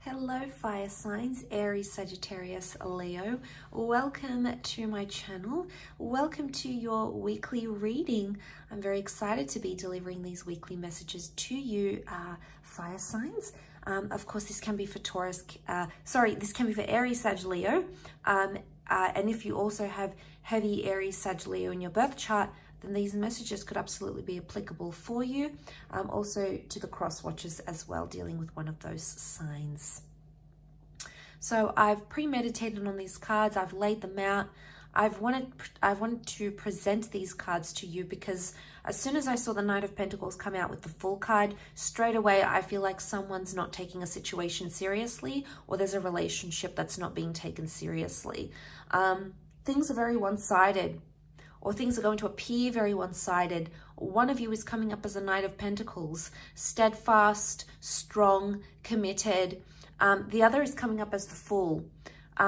Hello fire signs, Aries, Sagittarius, Leo. Welcome to my channel. Welcome to your weekly reading. I'm very excited to be delivering these weekly messages to you, fire signs. Of course, this can be for this can be for Aries, Sag, Leo. And if you also have heavy Aries, Sag, Leo in your birth chart, then these messages could absolutely be applicable for you. Also to the cross watchers as well, dealing with one of those signs. So I've premeditated on these cards. I've laid them out. I've wanted to present these cards to you because as soon as I saw the Knight of Pentacles come out with the Fool card, straight away I feel like someone's not taking a situation seriously, or there's a relationship that's not being taken seriously. Things are very one-sided, or things are going to appear very one-sided. One of you is coming up as a Knight of Pentacles, steadfast, strong, committed. The other is coming up as the Fool,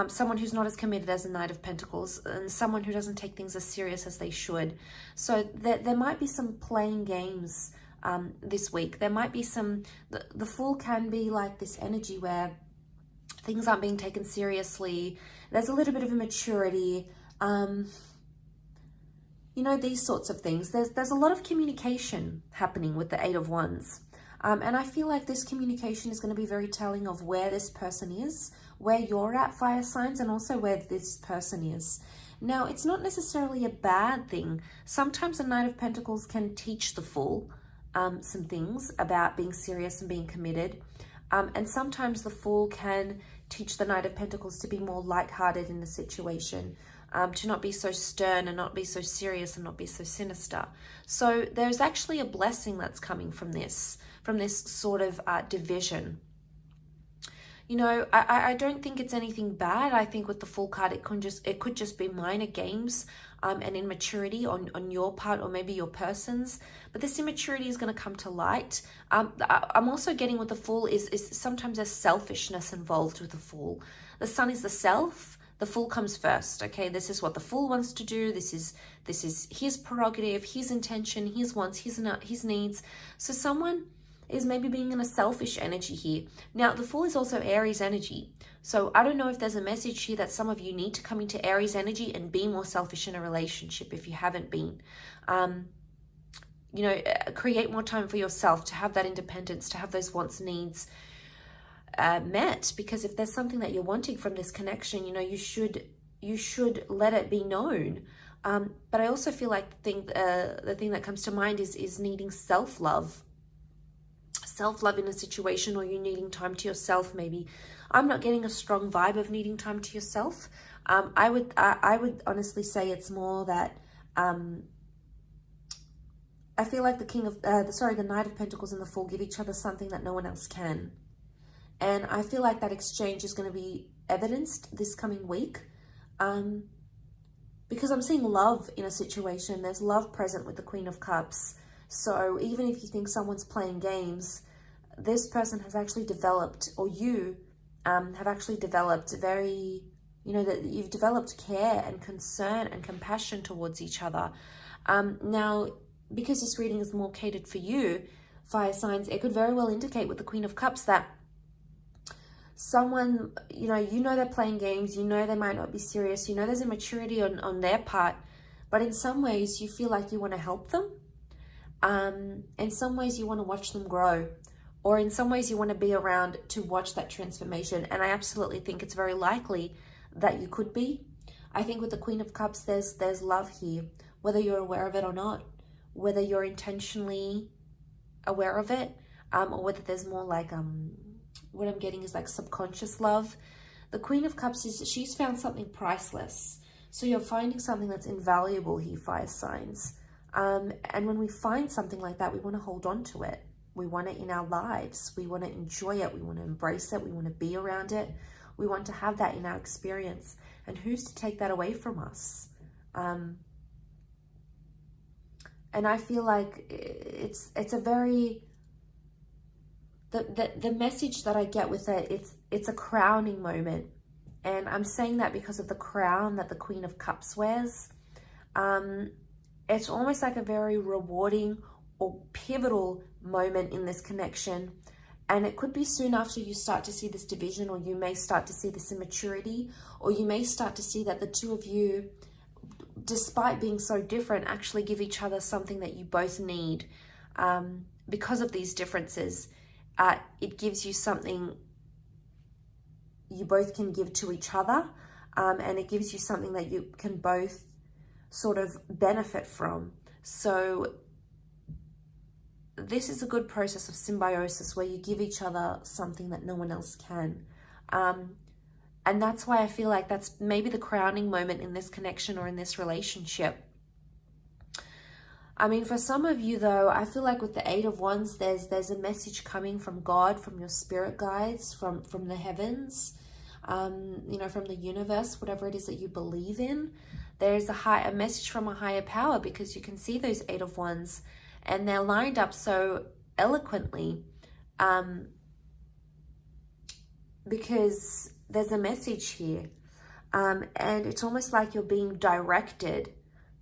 someone who's not as committed as a Knight of Pentacles, and someone who doesn't take things as serious as they should. So there might be some playing games this week. There might be some, the Fool can be like this energy where things aren't being taken seriously. There's a little bit of immaturity. You know, these sorts of things. There's a lot of communication happening with the Eight of Wands. And I feel like this communication is going to be very telling of where this person is, where you're at, fire signs, and also where this person is. Now, it's not necessarily a bad thing. Sometimes a Knight of Pentacles can teach the Fool some things about being serious and being committed. And sometimes the Fool can teach the Knight of Pentacles to be more lighthearted in the situation. To not be so stern and not be so serious and not be so sinister. So there's actually a blessing that's coming from this sort of division. You know, I don't think it's anything bad. I think with the Fool card, it could just be minor games and immaturity on your part, or maybe your person's. But this immaturity is going to come to light. I'm also getting with the Fool is sometimes there's selfishness involved with the Fool. The Sun is the self. The Fool comes first, okay? This is what the Fool wants to do. This is his prerogative, his intention, his wants, his needs. So someone is maybe being in a selfish energy here. Now, the Fool is also Aries energy. So I don't know if there's a message here that some of you need to come into Aries energy and be more selfish in a relationship if you haven't been. You know, create more time for yourself, to have that independence, to have those wants, needs met, because if there's something that you're wanting from this connection, you know, you should let it be known. But I also feel like the thing that comes to mind is needing self-love in a situation, or you needing time to yourself. Maybe I'm not getting a strong vibe of needing time to yourself. I would honestly say it's more that I feel like the Knight of Pentacles and the Fool give each other something that no one else can. And I feel like that exchange is going to be evidenced this coming week, because I'm seeing love in a situation. There's love present with the Queen of Cups. So even if you think someone's playing games, this person has actually developed, or you have actually developed very, you know, that you've developed care and concern and compassion towards each other. Now, because this reading is more catered for you, fire signs, it could very well indicate with the Queen of Cups that someone, you know they're playing games, you know they might not be serious, you know there's immaturity on their part, but in some ways you feel like you want to help them. In some ways you want to watch them grow, or in some ways you want to be around to watch that transformation. And I absolutely think it's very likely that you could be. I think with the Queen of Cups, there's love here, whether you're aware of it or not, whether you're intentionally aware of it, or whether there's more like what I'm getting is like subconscious love. The Queen of Cups she's found something priceless. So you're finding something that's invaluable here, fire signs. And when we find something like that, we want to hold on to it. We want it in our lives. We want to enjoy it. We want to embrace it. We want to be around it. We want to have that in our experience. And who's to take that away from us? And I feel like it's a very... The message that I get with it, it's a crowning moment. And I'm saying that because of the crown that the Queen of Cups wears. It's almost like a very rewarding or pivotal moment in this connection. And it could be soon after you start to see this division, or you may start to see this immaturity, or you may start to see that the two of you, despite being so different, actually give each other something that you both need. Because of these differences, it gives you something you both can give to each other, and it gives you something that you can both sort of benefit from. So this is a good process of symbiosis where you give each other something that no one else can. And that's why I feel like that's maybe the crowning moment in this connection or in this relationship. I mean, for some of you though, I feel like with the Eight of Wands, there's a message coming from God, from your spirit guides, from the heavens, you know, from the universe, whatever it is that you believe in. There's a message from a higher power, because you can see those Eight of Wands and they're lined up so eloquently, because there's a message here, and it's almost like you're being directed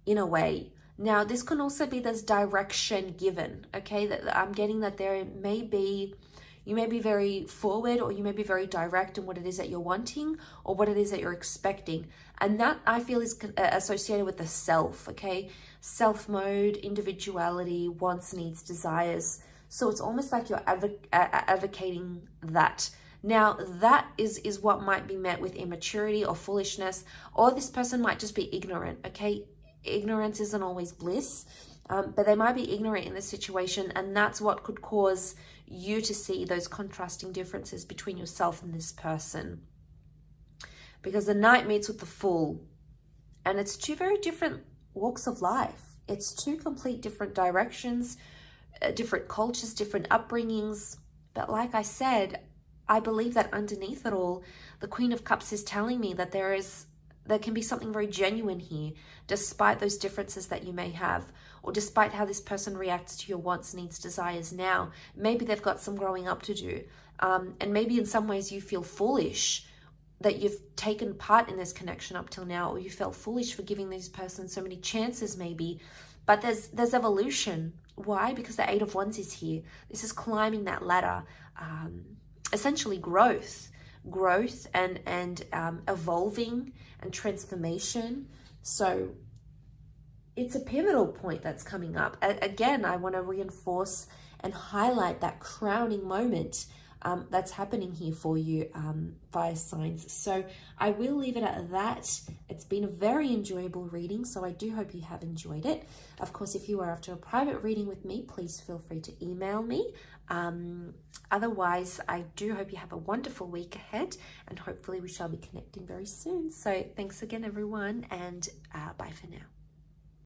in a way. Now, this can also be this direction given, okay? That I'm getting that there may be, you may be very forward, or you may be very direct in what it is that you're wanting, or what it is that you're expecting. And that, I feel, is associated with the self, okay? Self mode, individuality, wants, needs, desires. So it's almost like you're advocating that. Now, that is what might be met with immaturity or foolishness, or this person might just be ignorant, okay? Ignorance isn't always bliss, but they might be ignorant in this situation, and that's what could cause you to see those contrasting differences between yourself and this person. Because the Knight meets with the Fool, and it's two very different walks of life. It's two complete different directions, different cultures, different upbringings. But like I said, I believe that underneath it all, the Queen of Cups is telling me that there can be something very genuine here, despite those differences that you may have, or despite how this person reacts to your wants, needs, desires now. Maybe they've got some growing up to do. And maybe in some ways you feel foolish that you've taken part in this connection up till now, or you felt foolish for giving this person so many chances maybe. But there's evolution. Why? Because the Eight of Wands is here. This is climbing that ladder, essentially growth and evolving and transformation. So it's a pivotal point that's coming up. Again, I want to reinforce and highlight that crowning moment that's happening here for you, fire signs. So I will leave it at that. It's been a very enjoyable reading, so I do hope you have enjoyed it. Of course, if you are after a private reading with me, please feel free to email me. Otherwise, I do hope you have a wonderful week ahead, and hopefully we shall be connecting very soon. So thanks again, everyone, and bye for now.